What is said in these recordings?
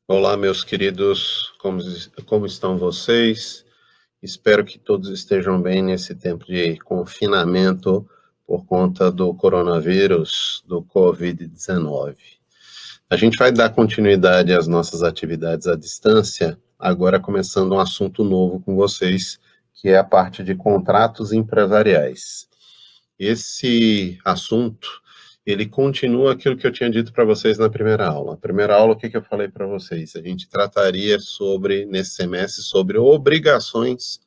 Olá, meus queridos, como estão vocês? Espero que todos estejam bem nesse tempo de confinamento por conta do coronavírus, do Covid-19. A gente vai dar continuidade às nossas atividades à distância, agora começando um assunto novo com vocês, que é a parte de contratos empresariais. Esse assunto, ele continua aquilo que eu tinha dito para vocês na primeira aula. Na primeira aula, o que eu falei para vocês? A gente trataria nesse semestre, sobre obrigações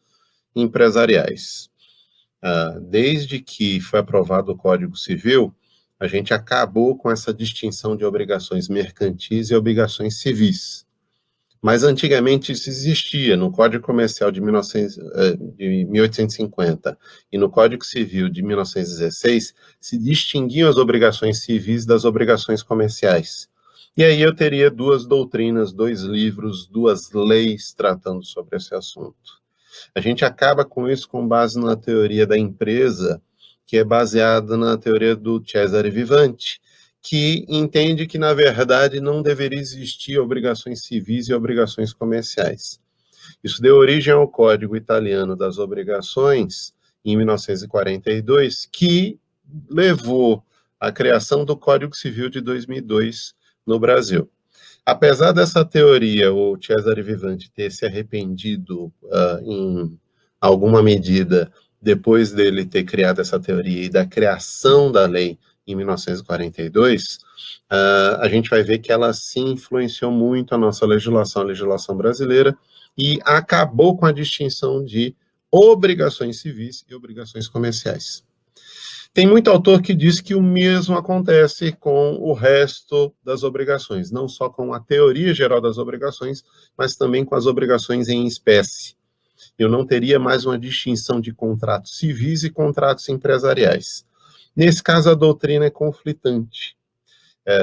empresariais. Desde que foi aprovado o Código Civil, a gente acabou com essa distinção de obrigações mercantis e obrigações civis. Mas antigamente isso existia no Código Comercial de 1850 e no Código Civil de 1916, se distinguiam as obrigações civis das obrigações comerciais. E aí eu teria duas doutrinas, dois livros, duas leis tratando sobre esse assunto. A gente acaba com isso com base na teoria da empresa, que é baseada na teoria do Cesare Vivante, que entende que, na verdade, não deveria existir obrigações civis e obrigações comerciais. Isso deu origem ao Código Italiano das Obrigações, em 1942, que levou à criação do Código Civil de 2002 no Brasil. Apesar dessa teoria, o Cesare Vivante ter se arrependido em alguma medida depois dele ter criado essa teoria e da criação da lei em 1942, a gente vai ver que ela sim influenciou muito a nossa legislação, a legislação brasileira, e acabou com a distinção de obrigações civis e obrigações comerciais. Tem muito autor que diz que o mesmo acontece com o resto das obrigações, não só com a teoria geral das obrigações, mas também com as obrigações em espécie. Eu não teria mais uma distinção de contratos civis e contratos empresariais. Nesse caso, a doutrina é conflitante.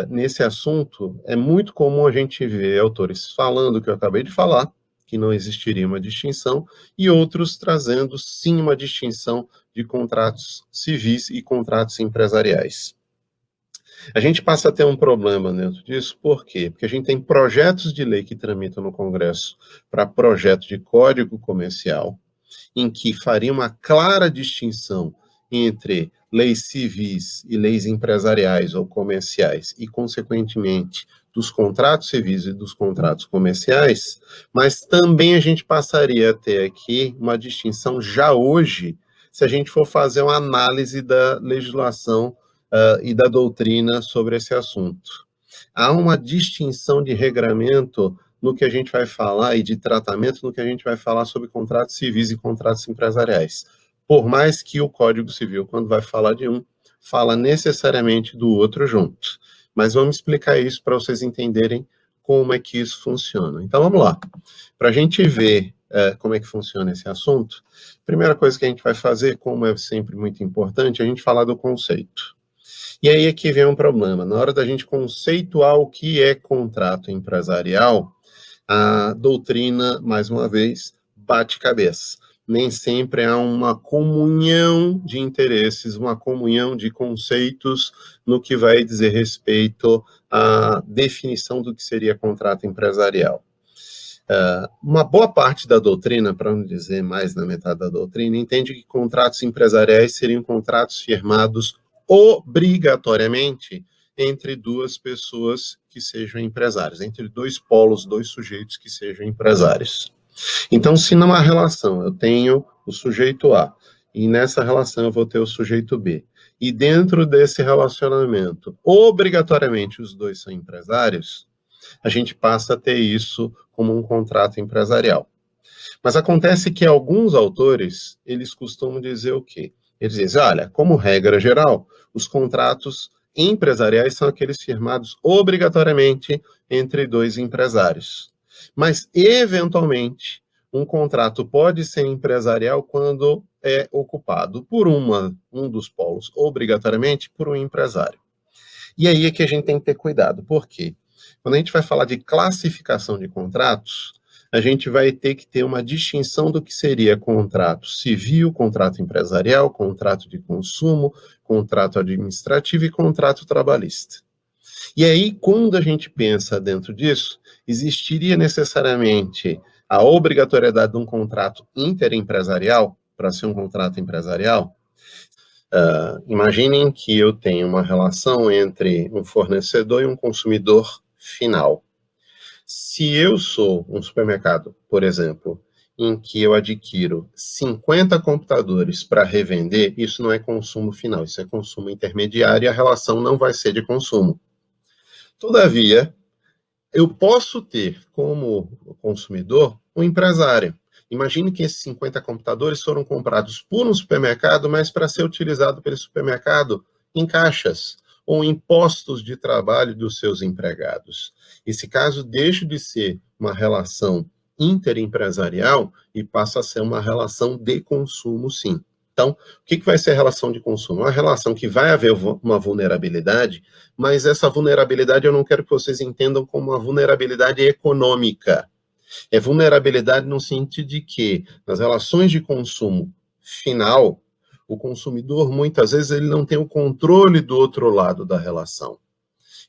Nesse assunto, é muito comum a gente ver autores falando o que eu acabei de falar, que não existiria uma distinção, e outros trazendo, sim, uma distinção de contratos civis e contratos empresariais. A gente passa a ter um problema dentro disso, por quê? Porque a gente tem projetos de lei que tramitam no Congresso para projeto de código comercial, em que faria uma clara distinção entre leis civis e leis empresariais ou comerciais, e, consequentemente, dos contratos civis e dos contratos comerciais, mas também a gente passaria a ter aqui uma distinção já hoje, se a gente for fazer uma análise da legislação e da doutrina sobre esse assunto. Há uma distinção de regramento no que a gente vai falar e de tratamento no que a gente vai falar sobre contratos civis e contratos empresariais. Por mais que o Código Civil, quando vai falar de um, fala necessariamente do outro junto. Mas vamos explicar isso para vocês entenderem como é que isso funciona. Então vamos lá. Para a gente ver como é que funciona esse assunto, a primeira coisa que a gente vai fazer, como é sempre muito importante, é a gente falar do conceito. E aí é que vem um problema. Na hora da gente conceituar o que é contrato empresarial, a doutrina, mais uma vez, bate cabeça. Nem sempre há uma comunhão de interesses, uma comunhão de conceitos no que vai dizer respeito à definição do que seria contrato empresarial. Uma boa parte da doutrina, para não dizer mais da metade da doutrina, entende que contratos empresariais seriam contratos firmados obrigatoriamente entre duas pessoas que sejam empresários, entre dois polos, dois sujeitos que sejam empresários. Então, se numa relação eu tenho o sujeito A, e nessa relação eu vou ter o sujeito B, e dentro desse relacionamento, obrigatoriamente os dois são empresários, a gente passa a ter isso como um contrato empresarial. Mas acontece que alguns autores, eles costumam dizer o quê? Eles dizem, olha, como regra geral, os contratos empresariais são aqueles firmados obrigatoriamente entre dois empresários. Mas, eventualmente, um contrato pode ser empresarial quando é ocupado por um dos polos, obrigatoriamente por um empresário. E aí é que a gente tem que ter cuidado. Por quê? Quando a gente vai falar de classificação de contratos, a gente vai ter que ter uma distinção do que seria contrato civil, contrato empresarial, contrato de consumo, contrato administrativo e contrato trabalhista. E aí, quando a gente pensa dentro disso, existiria necessariamente a obrigatoriedade de um contrato interempresarial, para ser um contrato empresarial? Imaginem que eu tenho uma relação entre um fornecedor e um consumidor final. Se eu sou um supermercado, por exemplo, em que eu adquiro 50 computadores para revender, isso não é consumo final, isso é consumo intermediário e a relação não vai ser de consumo. Todavia, eu posso ter como consumidor um empresário. Imagine que esses 50 computadores foram comprados por um supermercado, mas para ser utilizado pelo supermercado em caixas ou em postos de trabalho dos seus empregados. Esse caso deixa de ser uma relação interempresarial e passa a ser uma relação de consumo, sim. Então, o que vai ser a relação de consumo? Uma relação que vai haver uma vulnerabilidade, mas essa vulnerabilidade eu não quero que vocês entendam como uma vulnerabilidade econômica. É vulnerabilidade no sentido de que, nas relações de consumo final, o consumidor, muitas vezes, ele não tem o controle do outro lado da relação.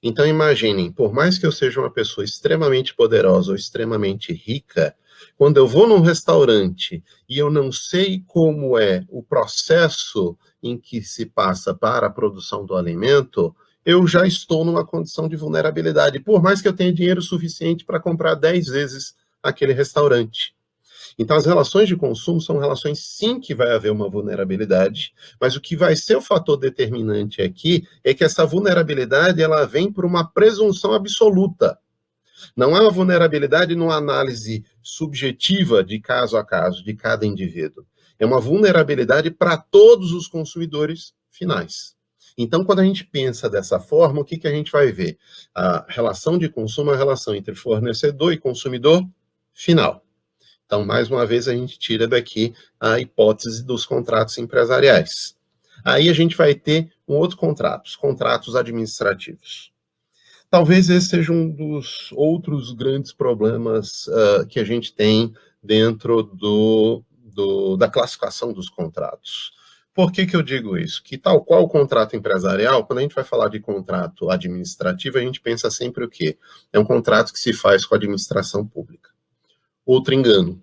Então, imaginem, por mais que eu seja uma pessoa extremamente poderosa ou extremamente rica, quando eu vou num restaurante e eu não sei como é o processo em que se passa para a produção do alimento, eu já estou numa condição de vulnerabilidade, por mais que eu tenha dinheiro suficiente para comprar 10 vezes aquele restaurante. Então, as relações de consumo são relações, sim, que vai haver uma vulnerabilidade, mas o que vai ser o fator determinante aqui é que essa vulnerabilidade ela vem por uma presunção absoluta. Não é uma vulnerabilidade numa análise subjetiva de caso a caso, de cada indivíduo. É uma vulnerabilidade para todos os consumidores finais. Então, quando a gente pensa dessa forma, o que a gente vai ver? A relação de consumo é a relação entre fornecedor e consumidor final. Então, mais uma vez, a gente tira daqui a hipótese dos contratos empresariais. Aí a gente vai ter um outro contrato, os contratos administrativos. Talvez esse seja um dos outros grandes problemas que a gente tem dentro da classificação dos contratos. Por que eu digo isso? Que tal qual o contrato empresarial, quando a gente vai falar de contrato administrativo, a gente pensa sempre o quê? É um contrato que se faz com a administração pública. Outro engano.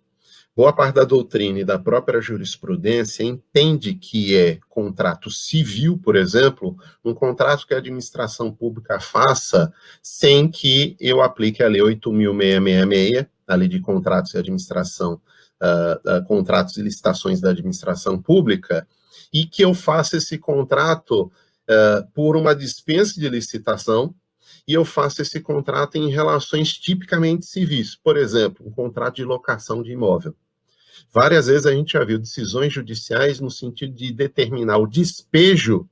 Boa parte da doutrina e da própria jurisprudência entende que é contrato civil, por exemplo, um contrato que a administração pública faça sem que eu aplique a Lei 8.666, a Lei de Contratos e Administração, contratos e licitações da administração pública, e que eu faça esse contrato por uma dispensa de licitação, e eu faço esse contrato em relações tipicamente civis, por exemplo, um contrato de locação de imóvel. Várias vezes a gente já viu decisões judiciais no sentido de determinar o despejo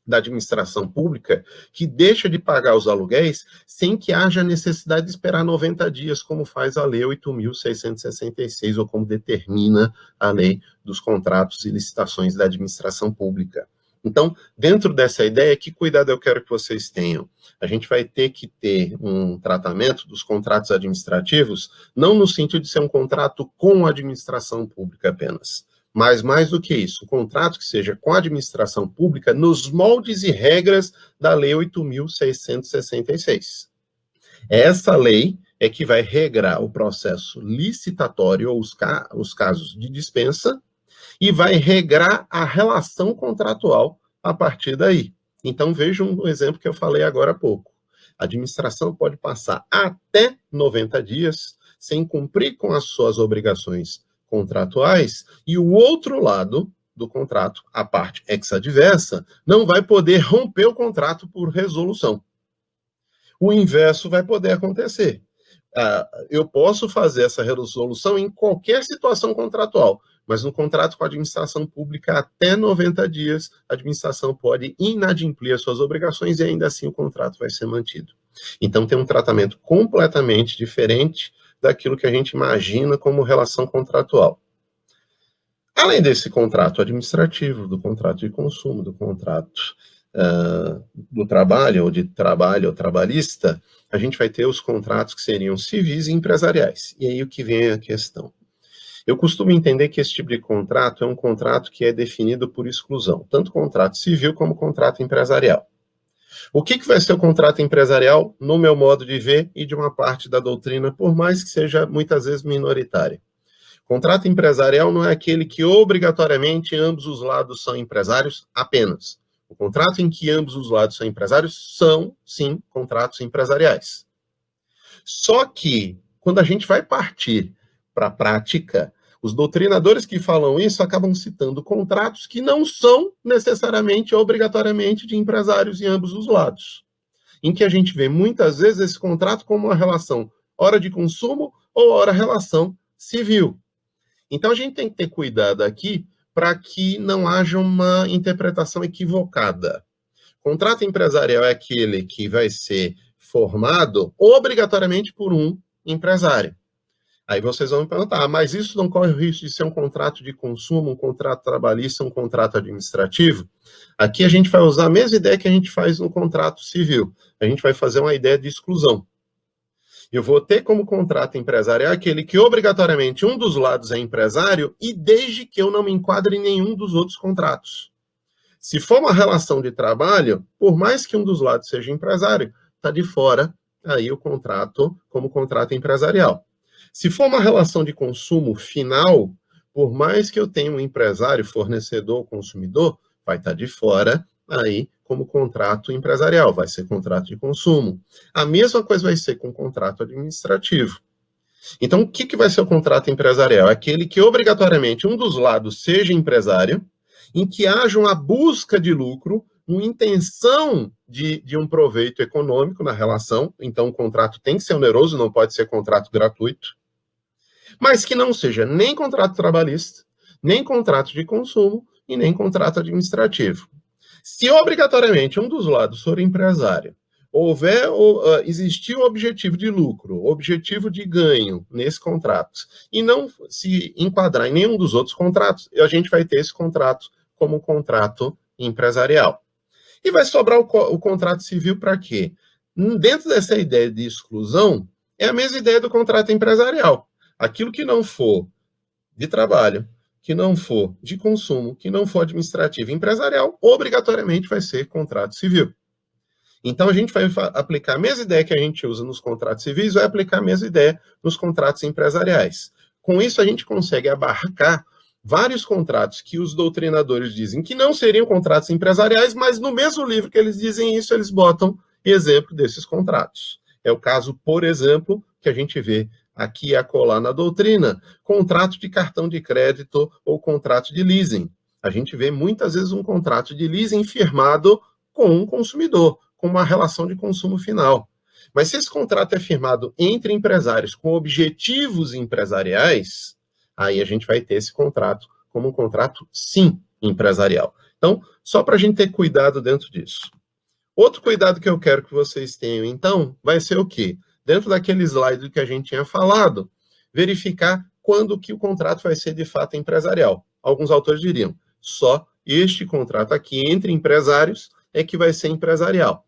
da administração pública que deixa de pagar os aluguéis sem que haja necessidade de esperar 90 dias, como faz a Lei 8.666, ou como determina a Lei dos Contratos e Licitações da Administração Pública. Então, dentro dessa ideia, que cuidado eu quero que vocês tenham? A gente vai ter que ter um tratamento dos contratos administrativos, não no sentido de ser um contrato com a administração pública apenas, mas mais do que isso, um contrato que seja com a administração pública nos moldes e regras da Lei 8.666. Essa lei é que vai regrar o processo licitatório, ou os casos de dispensa, e vai regrar a relação contratual a partir daí. Então, vejam um exemplo que eu falei agora há pouco. A administração pode passar até 90 dias sem cumprir com as suas obrigações contratuais, e o outro lado do contrato, a parte ex-adversa, não vai poder romper o contrato por resolução. O inverso vai poder acontecer. Eu posso fazer essa resolução em qualquer situação contratual, mas no contrato com a administração pública, até 90 dias, a administração pode inadimplir as suas obrigações e ainda assim o contrato vai ser mantido. Então, tem um tratamento completamente diferente daquilo que a gente imagina como relação contratual. Além desse contrato administrativo, do contrato de consumo, do contrato do trabalho, ou trabalhista, a gente vai ter os contratos que seriam civis e empresariais. E aí o que vem é a questão. Eu costumo entender que esse tipo de contrato é um contrato que é definido por exclusão, tanto contrato civil como contrato empresarial. O que vai ser o contrato empresarial, no meu modo de ver, e de uma parte da doutrina, por mais que seja muitas vezes minoritária? Contrato empresarial não é aquele que obrigatoriamente ambos os lados são empresários apenas. O contrato em que ambos os lados são empresários são, sim, contratos empresariais. Só que, quando a gente vai partir para a prática, os doutrinadores que falam isso acabam citando contratos que não são necessariamente, obrigatoriamente, de empresários em ambos os lados. Em que a gente vê muitas vezes esse contrato como uma relação ora de consumo ou ora relação civil. Então a gente tem que ter cuidado aqui para que não haja uma interpretação equivocada. Contrato empresarial é aquele que vai ser formado obrigatoriamente por um empresário. Aí vocês vão me perguntar, mas isso não corre o risco de ser um contrato de consumo, um contrato trabalhista, um contrato administrativo? Aqui a gente vai usar a mesma ideia que a gente faz no contrato civil. A gente vai fazer uma ideia de exclusão. Eu vou ter como contrato empresarial aquele que obrigatoriamente um dos lados é empresário e desde que eu não me enquadre em nenhum dos outros contratos. Se for uma relação de trabalho, por mais que um dos lados seja empresário, está de fora aí o contrato como contrato empresarial. Se for uma relação de consumo final, por mais que eu tenha um empresário, fornecedor, consumidor, vai estar de fora aí como contrato empresarial, vai ser contrato de consumo. A mesma coisa vai ser com contrato administrativo. Então, o que vai ser o contrato empresarial? Aquele que obrigatoriamente um dos lados seja empresário, em que haja uma busca de lucro, uma intenção de um proveito econômico na relação, então o contrato tem que ser oneroso, não pode ser contrato gratuito, mas que não seja nem contrato trabalhista, nem contrato de consumo e nem contrato administrativo. Se obrigatoriamente um dos lados for empresário, houver existir o objetivo de lucro, o objetivo de ganho nesse contrato, e não se enquadrar em nenhum dos outros contratos, a gente vai ter esse contrato como contrato empresarial. E vai sobrar o contrato civil para quê? Dentro dessa ideia de exclusão, é a mesma ideia do contrato empresarial. Aquilo que não for de trabalho, que não for de consumo, que não for administrativo e empresarial, obrigatoriamente vai ser contrato civil. Então, a gente vai aplicar a mesma ideia que a gente usa nos contratos civis, vai aplicar a mesma ideia nos contratos empresariais. Com isso, a gente consegue abarcar vários contratos que os doutrinadores dizem que não seriam contratos empresariais, mas no mesmo livro que eles dizem isso, eles botam exemplo desses contratos. É o caso, por exemplo, que a gente vê aqui e acolá na doutrina, contrato de cartão de crédito ou contrato de leasing. A gente vê muitas vezes um contrato de leasing firmado com um consumidor, com uma relação de consumo final. Mas se esse contrato é firmado entre empresários com objetivos empresariais, aí a gente vai ter esse contrato como um contrato, sim, empresarial. Então, só para a gente ter cuidado dentro disso. Outro cuidado que eu quero que vocês tenham, então, vai ser o quê? Dentro daquele slide que a gente tinha falado, verificar quando que o contrato vai ser de fato empresarial. Alguns autores diriam, só este contrato aqui entre empresários é que vai ser empresarial.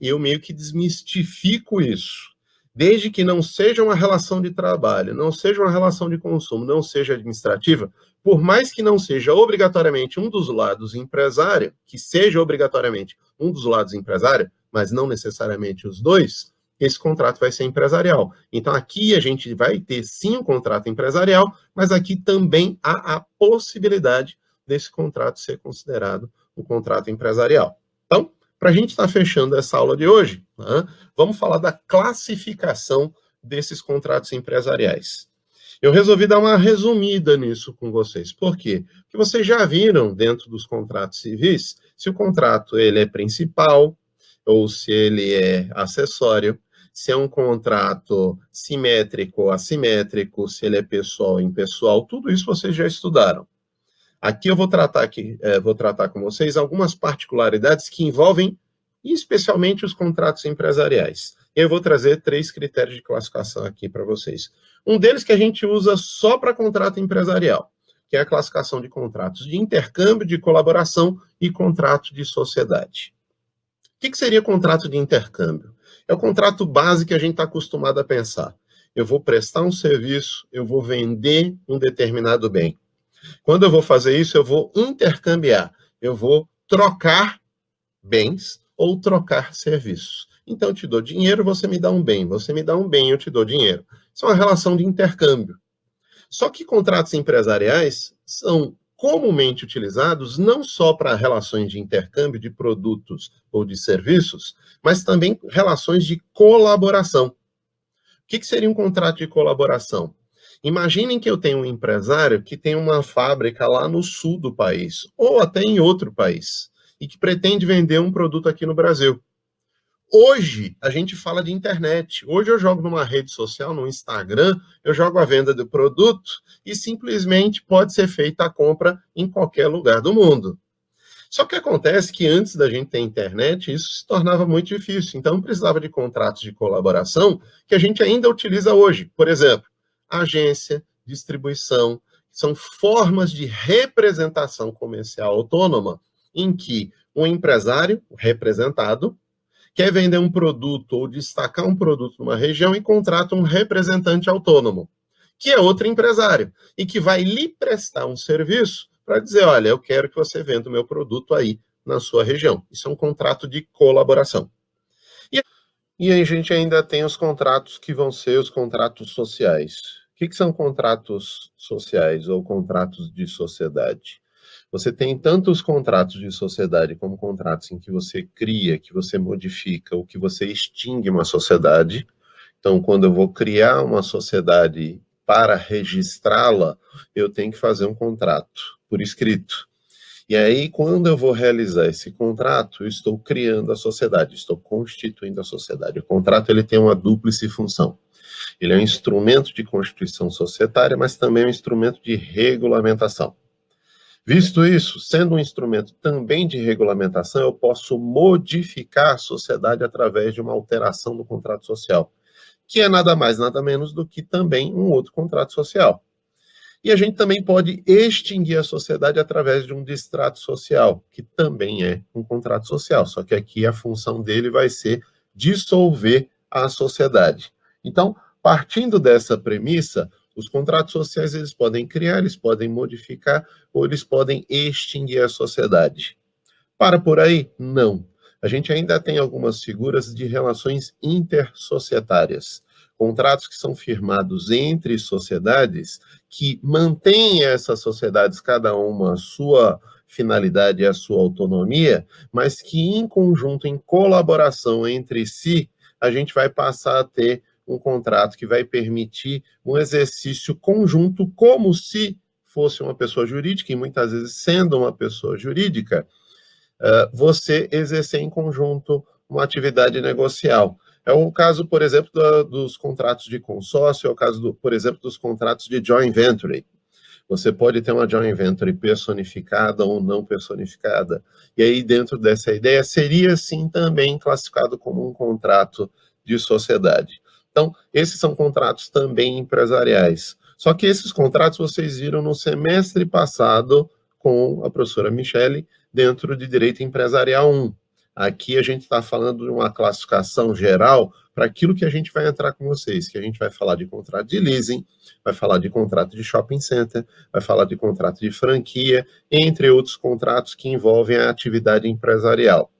Eu meio que desmistifico isso. Desde que não seja uma relação de trabalho, não seja uma relação de consumo, não seja administrativa, por mais que não seja obrigatoriamente um dos lados empresário, que seja obrigatoriamente um dos lados empresário, mas não necessariamente os dois, esse contrato vai ser empresarial. Então, aqui a gente vai ter, sim, um contrato empresarial, mas aqui também há a possibilidade desse contrato ser considerado um contrato empresarial. Então, para a gente estar fechando essa aula de hoje, vamos falar da classificação desses contratos empresariais. Eu resolvi dar uma resumida nisso com vocês. Por quê? Porque vocês já viram dentro dos contratos civis se o contrato ele é principal ou se ele é acessório, se é um contrato simétrico ou assimétrico, se ele é pessoal ou impessoal, tudo isso vocês já estudaram. Aqui eu vou tratar com vocês algumas particularidades que envolvem especialmente os contratos empresariais. Eu vou trazer 3 critérios de classificação aqui para vocês. Um deles que a gente usa só para contrato empresarial, que é a classificação de contratos de intercâmbio, de colaboração e contrato de sociedade. O que seria contrato de intercâmbio? É o contrato base que a gente está acostumado a pensar. Eu vou prestar um serviço, eu vou vender um determinado bem. Quando eu vou fazer isso, eu vou intercambiar, eu vou trocar bens ou trocar serviços. Então, eu te dou dinheiro, você me dá um bem. Você me dá um bem, eu te dou dinheiro. Isso é uma relação de intercâmbio. Só que contratos empresariais são comumente utilizados não só para relações de intercâmbio de produtos ou de serviços, mas também relações de colaboração. O que seria um contrato de colaboração? Imaginem que eu tenho um empresário que tem uma fábrica lá no sul do país, ou até em outro país, e que pretende vender um produto aqui no Brasil. Hoje, a gente fala de internet. Hoje eu jogo numa rede social, no Instagram, eu jogo a venda do produto e simplesmente pode ser feita a compra em qualquer lugar do mundo. Só que acontece que antes da gente ter internet, isso se tornava muito difícil. Então, precisava de contratos de colaboração que a gente ainda utiliza hoje. Por exemplo, agência, distribuição, são formas de representação comercial autônoma em que o empresário, o representado, quer vender um produto ou destacar um produto numa região e contrata um representante autônomo, que é outro empresário, e que vai lhe prestar um serviço para dizer, olha, eu quero que você venda o meu produto aí na sua região. Isso é um contrato de colaboração. E aí a gente ainda tem os contratos que vão ser os contratos sociais. O que são contratos sociais ou contratos de sociedade? Você tem tanto os contratos de sociedade como contratos em que você cria, que você modifica, ou que você extingue uma sociedade. Então, quando eu vou criar uma sociedade para registrá-la, eu tenho que fazer um contrato por escrito. E aí, quando eu vou realizar esse contrato, eu estou criando a sociedade, estou constituindo a sociedade. O contrato ele tem uma dúplice função. Ele é um instrumento de constituição societária, mas também é um instrumento de regulamentação. Visto isso, sendo um instrumento também de regulamentação, eu posso modificar a sociedade através de uma alteração do contrato social, que é nada mais, nada menos do que também um outro contrato social. E a gente também pode extinguir a sociedade através de um distrato social, que também é um contrato social, só que aqui a função dele vai ser dissolver a sociedade. Então, partindo dessa premissa, os contratos sociais eles podem criar, eles podem modificar ou eles podem extinguir a sociedade. Para por aí? Não. A gente ainda tem algumas figuras de relações intersocietárias, contratos que são firmados entre sociedades que mantêm essas sociedades, cada uma a sua finalidade e a sua autonomia, mas que em conjunto, em colaboração entre si, a gente vai passar a ter um contrato que vai permitir um exercício conjunto, como se fosse uma pessoa jurídica, e muitas vezes sendo uma pessoa jurídica, você exercer em conjunto uma atividade negocial. É o caso, por exemplo, dos contratos de consórcio, é o caso, por exemplo, dos contratos de joint venture. Você pode ter uma joint venture personificada ou não personificada. E aí, dentro dessa ideia, seria, sim, também classificado como um contrato de sociedade. Então, esses são contratos também empresariais. Só que esses contratos vocês viram no semestre passado com a professora Michele, dentro de Direito Empresarial 1. Aqui a gente está falando de uma classificação geral para aquilo que a gente vai entrar com vocês, que a gente vai falar de contrato de leasing, vai falar de contrato de shopping center, vai falar de contrato de franquia, entre outros contratos que envolvem a atividade empresarial.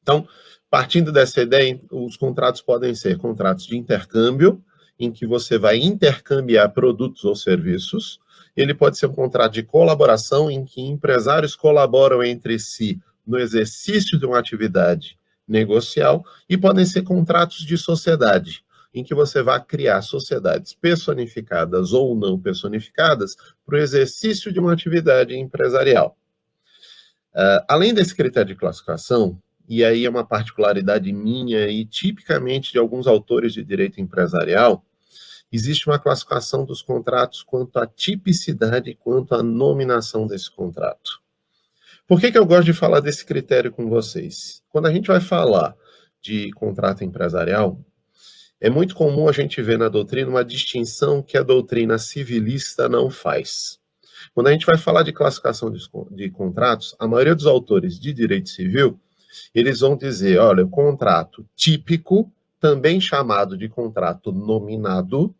Então, partindo dessa ideia, os contratos podem ser contratos de intercâmbio, em que você vai intercambiar produtos ou serviços. Ele pode ser um contrato de colaboração, em que empresários colaboram entre si no exercício de uma atividade negocial, e podem ser contratos de sociedade, em que você vai criar sociedades personificadas ou não personificadas para o exercício de uma atividade empresarial. Além desse critério de classificação, e aí é uma particularidade minha e tipicamente de alguns autores de direito empresarial, existe uma classificação dos contratos quanto à tipicidade e quanto à nominação desse contrato. Por que eu gosto de falar desse critério com vocês? Quando a gente vai falar de contrato empresarial, é muito comum a gente ver na doutrina uma distinção que a doutrina civilista não faz. Quando a gente vai falar de classificação de contratos, a maioria dos autores de direito civil, eles vão dizer, olha, o contrato típico, também chamado de contrato nominado,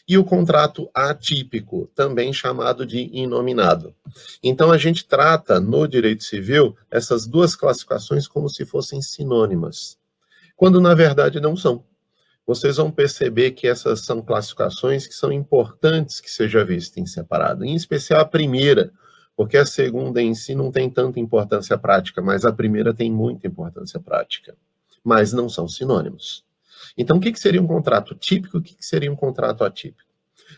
e o contrato atípico, também chamado de inominado. Então, a gente trata no direito civil essas duas classificações como se fossem sinônimas, quando na verdade não são. Vocês vão perceber que essas são classificações que são importantes que seja vista em separado, em especial a primeira, porque a segunda em si não tem tanta importância prática, mas a primeira tem muita importância prática, mas não são sinônimos. Então, o que seria um contrato típico e o que seria um contrato atípico?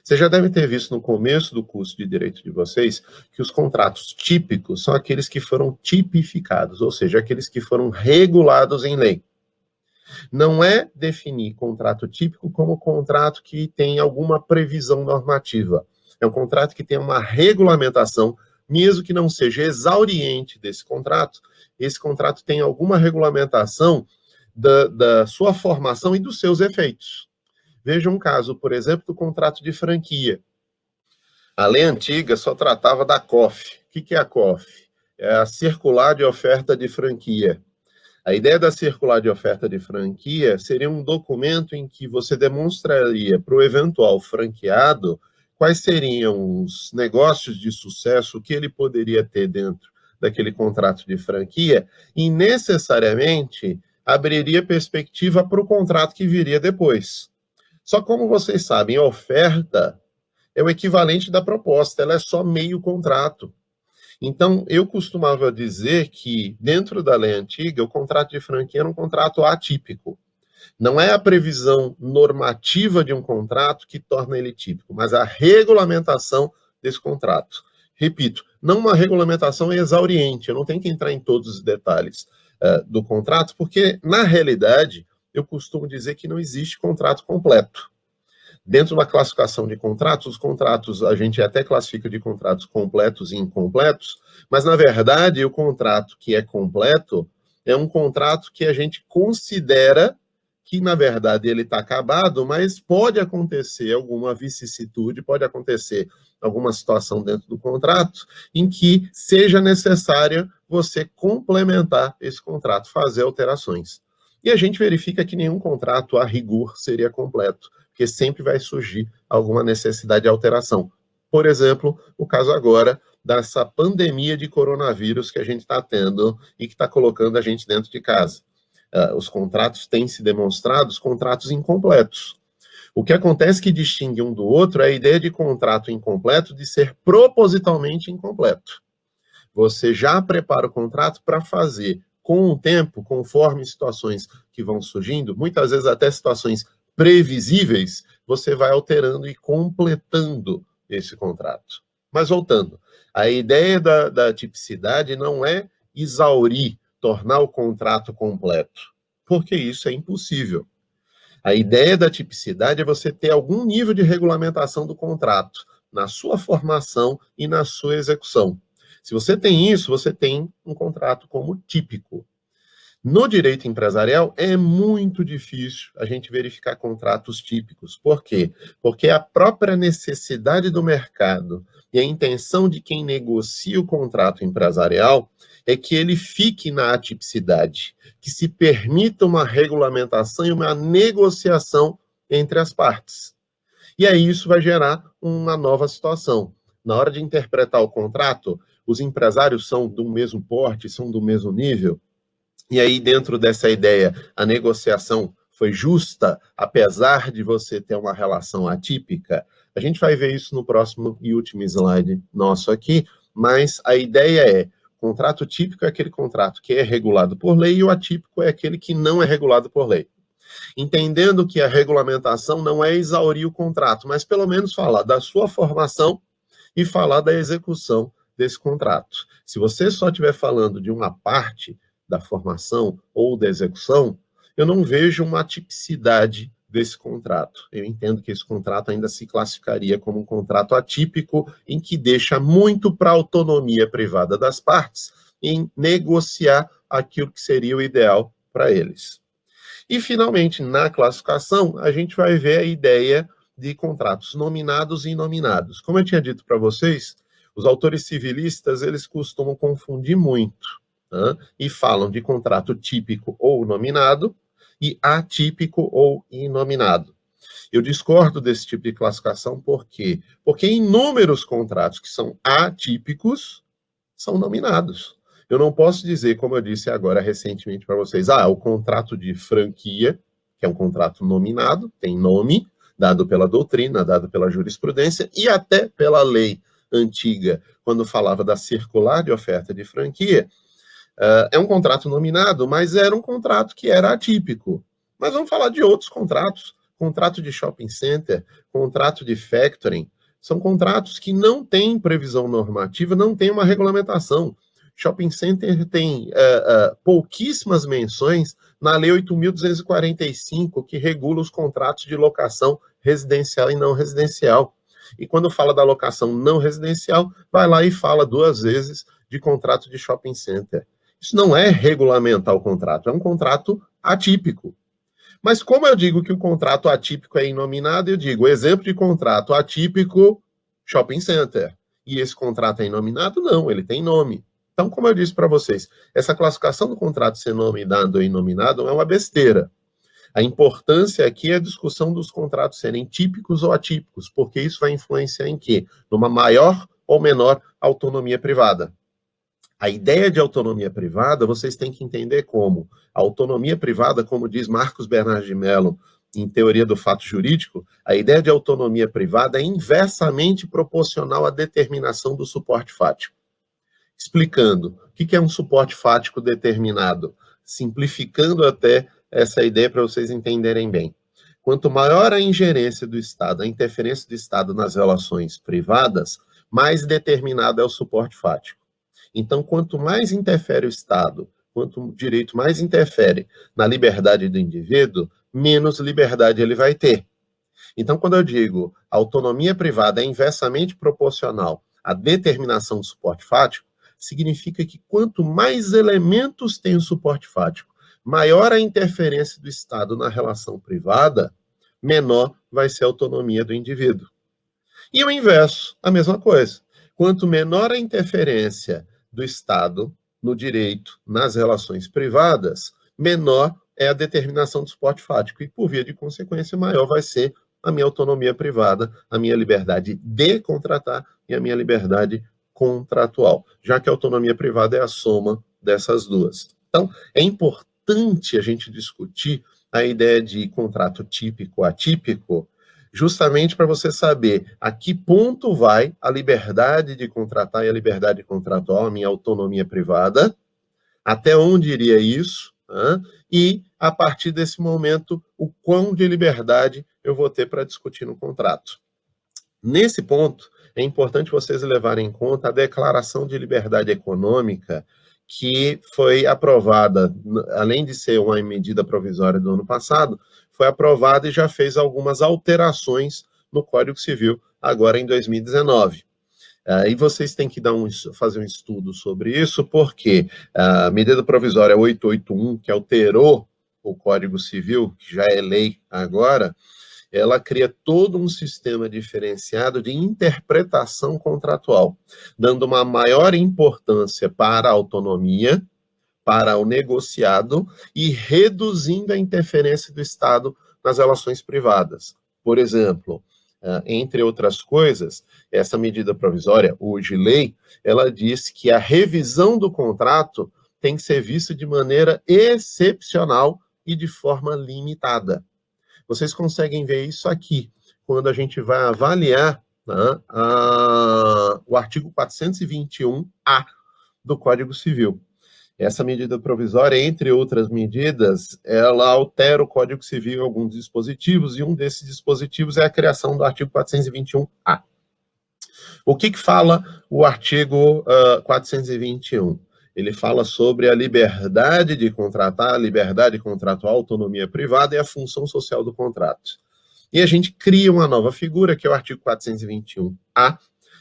Você já deve ter visto no começo do curso de direito de vocês que os contratos típicos são aqueles que foram tipificados, ou seja, aqueles que foram regulados em lei. Não é definir contrato típico como contrato que tem alguma previsão normativa. É um contrato que tem uma regulamentação, mesmo que não seja exauriente desse contrato, esse contrato tem alguma regulamentação da sua formação e dos seus efeitos. Veja um caso, por exemplo, do contrato de franquia. A lei antiga só tratava da COF. O que é a COF? É a Circular de Oferta de Franquia. A ideia da circular de oferta de franquia seria um documento em que você demonstraria para o eventual franqueado quais seriam os negócios de sucesso que ele poderia ter dentro daquele contrato de franquia e necessariamente abriria perspectiva para o contrato que viria depois. Só como vocês sabem, a oferta é o equivalente da proposta, ela é só meio contrato. Então, eu costumava dizer que, dentro da lei antiga, o contrato de franquia era um contrato atípico. Não é a previsão normativa de um contrato que torna ele típico, mas a regulamentação desse contrato. Repito, não uma regulamentação exauriente, eu não tenho que entrar em todos os detalhes do contrato, porque, na realidade, eu costumo dizer que não existe contrato completo. Dentro da classificação de contratos, os contratos a gente até classifica de contratos completos e incompletos, mas na verdade o contrato que é completo é um contrato que a gente considera que na verdade ele está acabado, mas pode acontecer alguma vicissitude, pode acontecer alguma situação dentro do contrato em que seja necessária você complementar esse contrato, fazer alterações. E a gente verifica que nenhum contrato a rigor seria completo, porque sempre vai surgir alguma necessidade de alteração. Por exemplo, o caso agora dessa pandemia de coronavírus que a gente está tendo e que está colocando a gente dentro de casa. Os contratos têm se demonstrado contratos incompletos. O que acontece que distingue um do outro é a ideia de contrato incompleto de ser propositalmente incompleto. Você já prepara o contrato para fazer, com o tempo, conforme situações que vão surgindo, muitas vezes até situações previsíveis, você vai alterando e completando esse contrato. Mas voltando, a ideia da tipicidade não é exaurir, tornar o contrato completo, porque isso é impossível. A ideia da tipicidade é você ter algum nível de regulamentação do contrato, na sua formação e na sua execução. Se você tem isso, você tem um contrato como típico. No direito empresarial, é muito difícil a gente verificar contratos típicos. Por quê? Porque a própria necessidade do mercado e a intenção de quem negocia o contrato empresarial é que ele fique na atipicidade, que se permita uma regulamentação e uma negociação entre as partes. E aí isso vai gerar uma nova situação. Na hora de interpretar o contrato, os empresários são do mesmo porte, são do mesmo nível. E aí, dentro dessa ideia, a negociação foi justa, apesar de você ter uma relação atípica. A gente vai ver isso no próximo e último slide nosso aqui, mas a ideia é, contrato típico é aquele contrato que é regulado por lei e o atípico é aquele que não é regulado por lei. Entendendo que a regulamentação não é exaurir o contrato, mas pelo menos falar da sua formação e falar da execução desse contrato. Se você só estiver falando de uma parte da formação ou da execução, eu não vejo uma tipicidade desse contrato. Eu entendo que esse contrato ainda se classificaria como um contrato atípico, em que deixa muito para a autonomia privada das partes em negociar aquilo que seria o ideal para eles. E, finalmente, na classificação, a gente vai ver a ideia de contratos nominados e inominados. Como eu tinha dito para vocês, os autores civilistas, eles costumam confundir muito, né? E falam de contrato típico ou nominado e atípico ou inominado. Eu discordo desse tipo de classificação, por quê? Porque inúmeros contratos que são atípicos são nominados. Eu não posso dizer, como eu disse agora recentemente para vocês, o contrato de franquia, que é um contrato nominado, tem nome, dado pela doutrina, dado pela jurisprudência e até pela lei antiga, quando falava da circular de oferta de franquia, é um contrato nominado, mas era um contrato que era atípico. Mas vamos falar de outros contratos. Contrato de shopping center, contrato de factoring, são contratos que não têm previsão normativa, não têm uma regulamentação. Shopping center tem pouquíssimas menções na Lei 8.245, que regula os contratos de locação residencial e não residencial. E quando fala da locação não residencial, vai lá e fala 2 vezes de contrato de shopping center. Isso não é regulamentar o contrato, é um contrato atípico. Mas como eu digo que o contrato atípico é inominado, eu digo, exemplo de contrato atípico, shopping center. E esse contrato é inominado? Não, ele tem nome. Então, como eu disse para vocês, essa classificação do contrato ser nominado ou inominado é uma besteira. A importância aqui é a discussão dos contratos serem típicos ou atípicos, porque isso vai influenciar em quê? Numa maior ou menor autonomia privada. A ideia de autonomia privada, vocês têm que entender como. A autonomia privada, como diz Marcos Bernard de Mello, em Teoria do Fato Jurídico, a ideia de autonomia privada é inversamente proporcional à determinação do suporte fático. Explicando, o que é um suporte fático determinado? Simplificando até essa ideia para vocês entenderem bem. Quanto maior a ingerência do Estado, a interferência do Estado nas relações privadas, mais determinado é o suporte fático. Então, quanto mais interfere o Estado, quanto o direito mais interfere na liberdade do indivíduo, menos liberdade ele vai ter. Então, quando eu digo autonomia privada é inversamente proporcional à determinação do suporte fático, significa que quanto mais elementos tem o suporte fático, maior a interferência do Estado na relação privada, menor vai ser a autonomia do indivíduo. E o inverso, a mesma coisa. Quanto menor a interferência do Estado no direito, nas relações privadas, menor é a determinação do suporte fático. E, por via de consequência, maior vai ser a minha autonomia privada, a minha liberdade de contratar e a minha liberdade contratual, já que a autonomia privada é a soma dessas duas. Então, é importante a gente discutir a ideia de contrato típico, atípico, justamente para você saber a que ponto vai a liberdade de contratar e a liberdade contratual, a minha autonomia privada, até onde iria isso, e, a partir desse momento, o quão de liberdade eu vou ter para discutir no contrato. Nesse ponto, é importante vocês levarem em conta a Declaração de Liberdade Econômica, que foi aprovada, além de ser uma medida provisória do ano passado, foi aprovada e já fez algumas alterações no Código Civil, agora em 2019. E vocês têm que fazer um estudo sobre isso, porque a medida provisória 881, que alterou o Código Civil, que já é lei agora, ela cria todo um sistema diferenciado de interpretação contratual, dando uma maior importância para a autonomia, para o negociado e reduzindo a interferência do Estado nas relações privadas. Por exemplo, entre outras coisas, essa medida provisória, hoje lei, ela diz que a revisão do contrato tem que ser vista de maneira excepcional e de forma limitada. Vocês conseguem ver isso aqui, quando a gente vai avaliar o artigo 421-A do Código Civil. Essa medida provisória, entre outras medidas, ela altera o Código Civil em alguns dispositivos, e um desses dispositivos é a criação do artigo 421-A. O que fala o artigo 421? Ele fala sobre a liberdade de contratar, a liberdade contratual, a autonomia privada e a função social do contrato. E a gente cria uma nova figura, que é o artigo 421-A,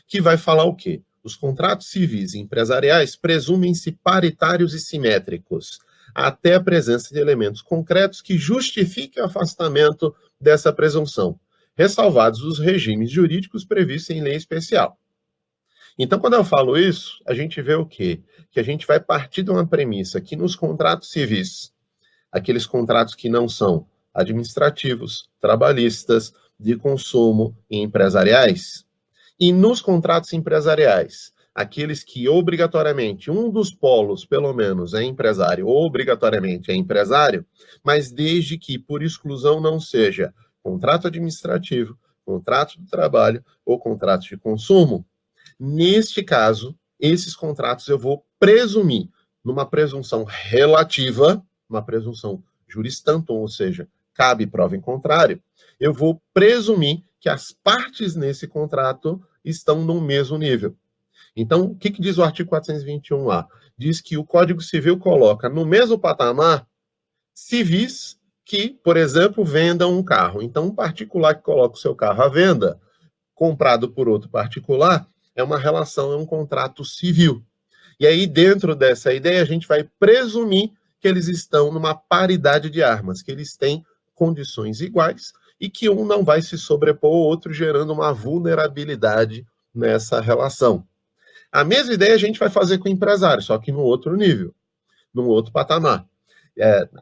que vai falar o quê? Os contratos civis e empresariais presumem-se paritários e simétricos, até a presença de elementos concretos que justifiquem o afastamento dessa presunção, ressalvados os regimes jurídicos previstos em lei especial. Então, quando eu falo isso, a gente vê o quê? Que a gente vai partir de uma premissa que nos contratos civis, aqueles contratos que não são administrativos, trabalhistas, de consumo e empresariais. E nos contratos empresariais, aqueles que obrigatoriamente, um dos polos, pelo menos, é empresário, ou obrigatoriamente é empresário, mas desde que, por exclusão, não seja contrato administrativo, contrato de trabalho ou contrato de consumo. Neste caso, esses contratos eu vou presumir, numa presunção relativa, uma presunção juris tantum, ou seja, cabe prova em contrário, eu vou presumir que as partes nesse contrato estão no mesmo nível. Então, o que diz o artigo 421-A? Diz que o Código Civil coloca no mesmo patamar civis que, por exemplo, vendam um carro. Então, um particular que coloca o seu carro à venda, comprado por outro particular, é uma relação, é um contrato civil. E aí, dentro dessa ideia, a gente vai presumir que eles estão numa paridade de armas, que eles têm condições iguais e que um não vai se sobrepor ao outro, gerando uma vulnerabilidade nessa relação. A mesma ideia a gente vai fazer com o empresário, só que no outro nível, num outro patamar.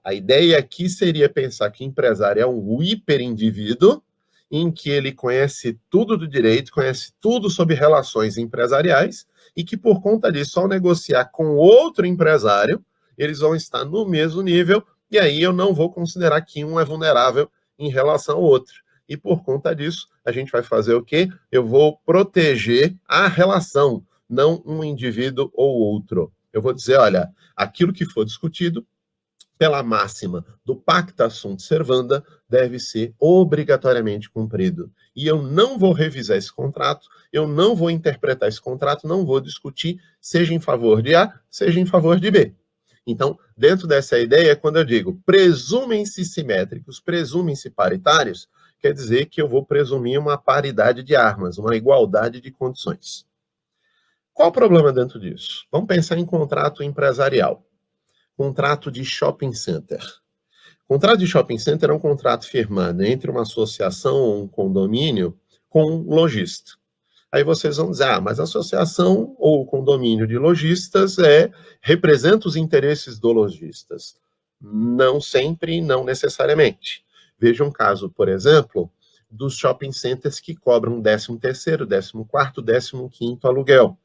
A ideia aqui seria pensar que o empresário é um hiperindivíduo, em que ele conhece tudo do direito, conhece tudo sobre relações empresariais, e que por conta disso, ao negociar com outro empresário, eles vão estar no mesmo nível, e aí eu não vou considerar que um é vulnerável em relação ao outro. E por conta disso, a gente vai fazer o quê? Eu vou proteger a relação, não um indivíduo ou outro. Eu vou dizer, olha, aquilo que for discutido, pela máxima do pacta sunt servanda, deve ser obrigatoriamente cumprido. E eu não vou revisar esse contrato, eu não vou interpretar esse contrato, não vou discutir, seja em favor de A, seja em favor de B. Então, dentro dessa ideia, quando eu digo presumem-se simétricos, presumem-se paritários, quer dizer que eu vou presumir uma paridade de armas, uma igualdade de condições. Qual o problema dentro disso? Vamos pensar em contrato empresarial. Contrato de shopping center. Contrato de shopping center é um contrato firmado entre uma associação ou um condomínio com um lojista. Aí vocês vão dizer, mas a associação ou o condomínio de lojistas representa os interesses dos lojistas. Não sempre, não necessariamente. Veja um caso, por exemplo, dos shopping centers que cobram 13º, 14º, 15º aluguel.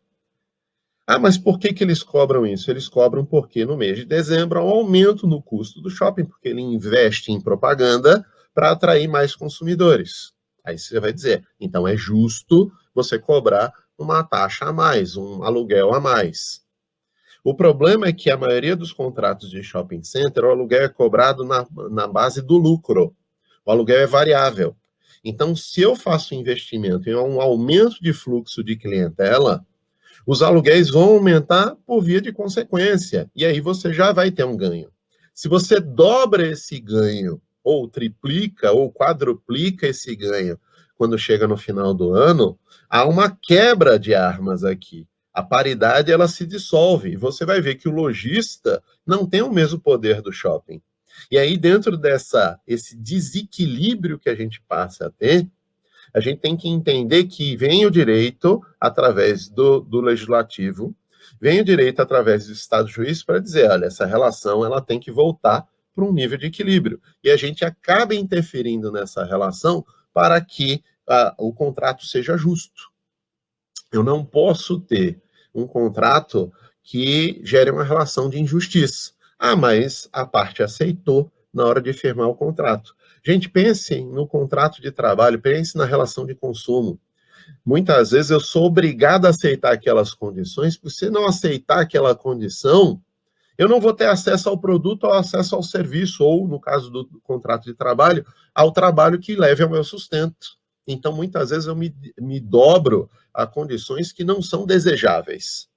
Mas por que eles cobram isso? Eles cobram porque no mês de dezembro há um aumento no custo do shopping, porque ele investe em propaganda para atrair mais consumidores. Aí você vai dizer, então é justo você cobrar uma taxa a mais, um aluguel a mais. O problema é que a maioria dos contratos de shopping center, o aluguel é cobrado na base do lucro. O aluguel é variável. Então, se eu faço investimento em um aumento de fluxo de clientela, os aluguéis vão aumentar por via de consequência, e aí você já vai ter um ganho. Se você dobra esse ganho, ou triplica, ou quadruplica esse ganho, quando chega no final do ano, há uma quebra de armas aqui. A paridade, ela se dissolve, e você vai ver que o lojista não tem o mesmo poder do shopping. E aí, dentro esse desequilíbrio que a gente passa a ter, a gente tem que entender que vem o direito através do legislativo, vem o direito através do Estado juiz para dizer, olha, essa relação ela tem que voltar para um nível de equilíbrio. E a gente acaba interferindo nessa relação para que o contrato seja justo. Eu não posso ter um contrato que gere uma relação de injustiça. Mas a parte aceitou na hora de firmar o contrato. Gente, pensem no contrato de trabalho, pense na relação de consumo. Muitas vezes eu sou obrigado a aceitar aquelas condições, porque se não aceitar aquela condição, eu não vou ter acesso ao produto ou acesso ao serviço, ou, no caso do contrato de trabalho, ao trabalho que leve ao meu sustento. Então, muitas vezes eu me dobro a condições que não são desejáveis.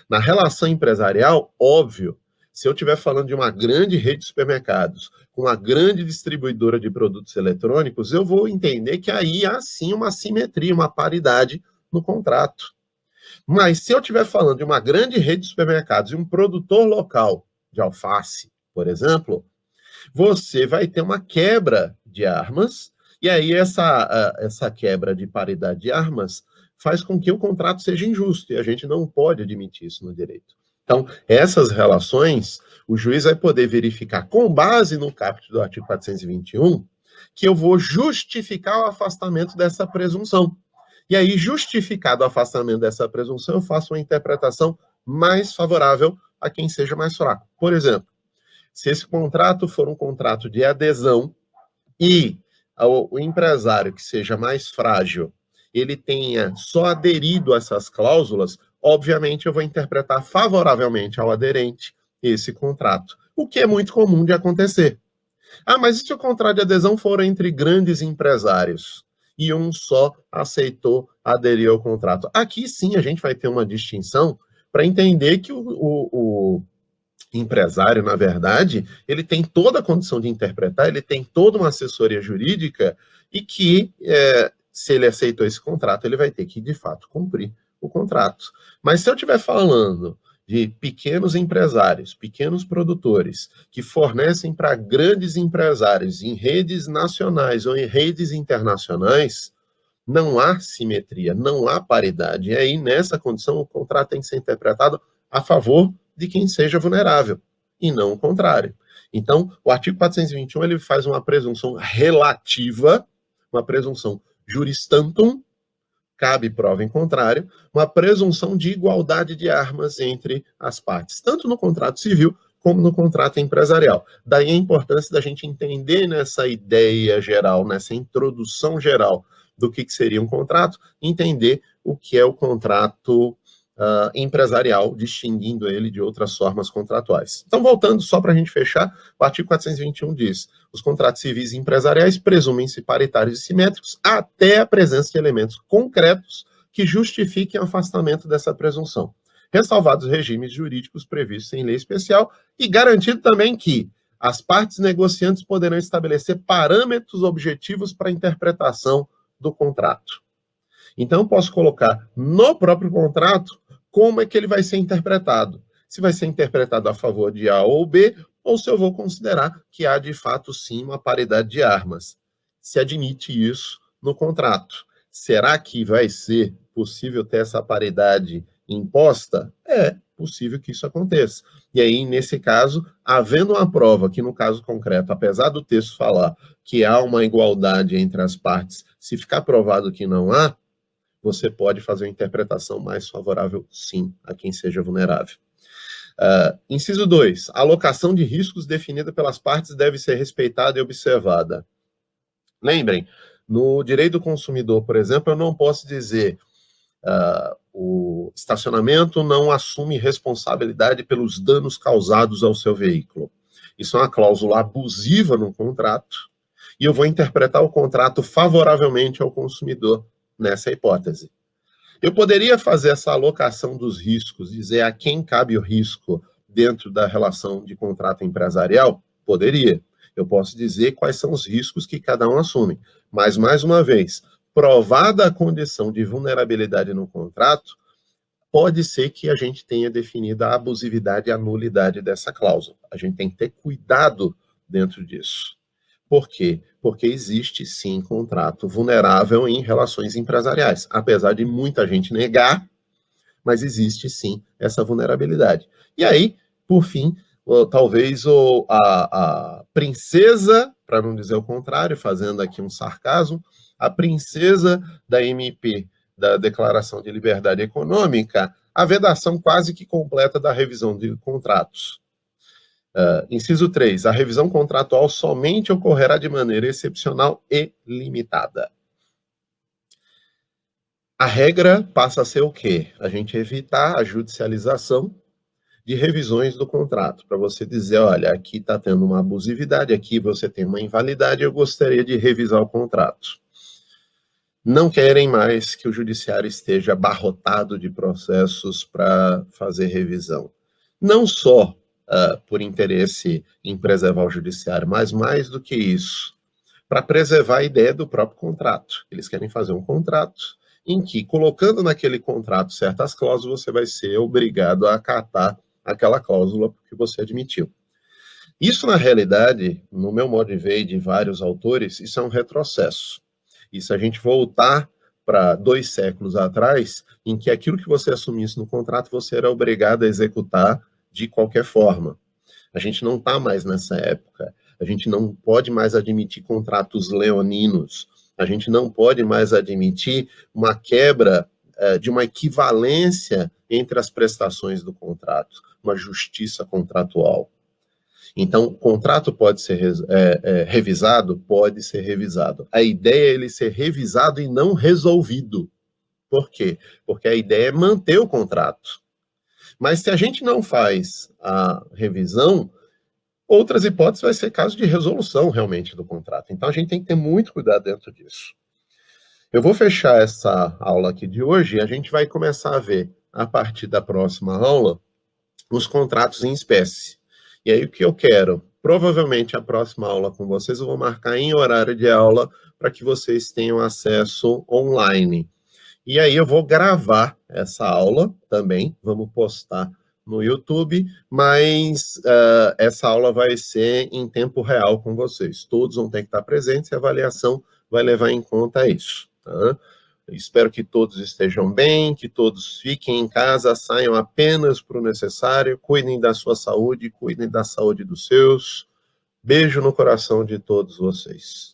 Na relação empresarial, óbvio, se eu estiver falando de uma grande rede de supermercados, com uma grande distribuidora de produtos eletrônicos, eu vou entender que aí há sim uma simetria, uma paridade no contrato. Mas se eu estiver falando de uma grande rede de supermercados e um produtor local de alface, por exemplo, você vai ter uma quebra de armas, e aí essa quebra de paridade de armas faz com que o contrato seja injusto, e a gente não pode admitir isso no direito. Então, essas relações, o juiz vai poder verificar, com base no caput do artigo 421, que eu vou justificar o afastamento dessa presunção. E aí, justificado o afastamento dessa presunção, eu faço uma interpretação mais favorável a quem seja mais fraco. Por exemplo, se esse contrato for um contrato de adesão e o empresário que seja mais frágil, ele tenha só aderido a essas cláusulas, obviamente eu vou interpretar favoravelmente ao aderente esse contrato, o que é muito comum de acontecer. Ah, mas e se o contrato de adesão for entre grandes empresários e um só aceitou aderir ao contrato? Aqui sim a gente vai ter uma distinção para entender que o empresário, na verdade, ele tem toda a condição de interpretar, ele tem toda uma assessoria jurídica e que, se ele aceitou esse contrato, ele vai ter que, de fato, cumprir o contrato. Mas se eu estiver falando de pequenos empresários, pequenos produtores, que fornecem para grandes empresários em redes nacionais ou em redes internacionais, não há simetria, não há paridade. E aí, nessa condição, o contrato tem que ser interpretado a favor de quem seja vulnerável, e não o contrário. Então, o artigo 421 ele faz uma presunção relativa, uma presunção juris tantum, cabe prova em contrário, uma presunção de igualdade de armas entre as partes, tanto no contrato civil como no contrato empresarial. Daí a importância da gente entender nessa ideia geral, nessa introdução geral do que seria um contrato, entender o que é o contrato empresarial, distinguindo ele de outras formas contratuais. Então, voltando só para a gente fechar, o artigo 421 diz: os contratos civis e empresariais presumem-se paritários e simétricos até a presença de elementos concretos que justifiquem o afastamento dessa presunção, ressalvados os regimes jurídicos previstos em lei especial e garantido também que as partes negociantes poderão estabelecer parâmetros objetivos para a interpretação do contrato. Então, eu posso colocar no próprio contrato como é que ele vai ser interpretado. Se vai ser interpretado a favor de A ou B, ou se eu vou considerar que há, de fato, sim, uma paridade de armas. Se admite isso no contrato. Será que vai ser possível ter essa paridade imposta? É possível que isso aconteça. E aí, nesse caso, havendo uma prova que, no caso concreto, apesar do texto falar que há uma igualdade entre as partes, se ficar provado que não há, você pode fazer uma interpretação mais favorável, sim, a quem seja vulnerável. Inciso 2. A alocação de riscos definida pelas partes deve ser respeitada e observada. Lembrem, no direito do consumidor, por exemplo, eu não posso dizer o estacionamento não assume responsabilidade pelos danos causados ao seu veículo. Isso é uma cláusula abusiva no contrato, e eu vou interpretar o contrato favoravelmente ao consumidor nessa hipótese. Eu poderia fazer essa alocação dos riscos, dizer a quem cabe o risco dentro da relação de contrato empresarial? Poderia. Eu posso dizer quais são os riscos que cada um assume. Mas, mais uma vez, provada a condição de vulnerabilidade no contrato, pode ser que a gente tenha definido a abusividade e a nulidade dessa cláusula. A gente tem que ter cuidado dentro disso. Por quê? Porque existe, sim, contrato vulnerável em relações empresariais. Apesar de muita gente negar, mas existe, sim, essa vulnerabilidade. E aí, por fim, talvez a princesa, para não dizer o contrário, fazendo aqui um sarcasmo, a princesa da MP, da Declaração de Liberdade Econômica, a vedação quase que completa da revisão de contratos. Inciso 3. A revisão contratual somente ocorrerá de maneira excepcional e limitada. A regra passa a ser o quê? A gente evitar a judicialização de revisões do contrato, para você dizer, olha, aqui está tendo uma abusividade, aqui você tem uma invalidade, eu gostaria de revisar o contrato. Não querem mais que o judiciário esteja abarrotado de processos para fazer revisão. Não só por interesse em preservar o judiciário, mas mais do que isso, para preservar a ideia do próprio contrato. Eles querem fazer um contrato em que, colocando naquele contrato certas cláusulas, você vai ser obrigado a acatar aquela cláusula que você admitiu. Isso, na realidade, no meu modo de ver e de vários autores, isso é um retrocesso. E se a gente voltar para 2 séculos atrás, em que aquilo que você assumisse no contrato, você era obrigado a executar de qualquer forma. A gente não está mais nessa época. A gente não pode mais admitir contratos leoninos. A gente não pode mais admitir uma quebra de uma equivalência entre as prestações do contrato, uma justiça contratual. Então, o contrato pode ser revisado? Pode ser revisado. A ideia é ele ser revisado e não resolvido. Por quê? Porque a ideia é manter o contrato. Mas se a gente não faz a revisão, outras hipóteses vai ser caso de resolução realmente do contrato. Então a gente tem que ter muito cuidado dentro disso. Eu vou fechar essa aula aqui de hoje e a gente vai começar a ver, a partir da próxima aula, os contratos em espécie. E aí o que eu quero? Provavelmente a próxima aula com vocês eu vou marcar em horário de aula para que vocês tenham acesso online. E aí eu vou gravar essa aula também, vamos postar no YouTube, mas essa aula vai ser em tempo real com vocês. Todos vão ter que estar presentes e a avaliação vai levar em conta isso. Tá? Espero que todos estejam bem, que todos fiquem em casa, saiam apenas para o necessário, cuidem da sua saúde, cuidem da saúde dos seus. Beijo no coração de todos vocês.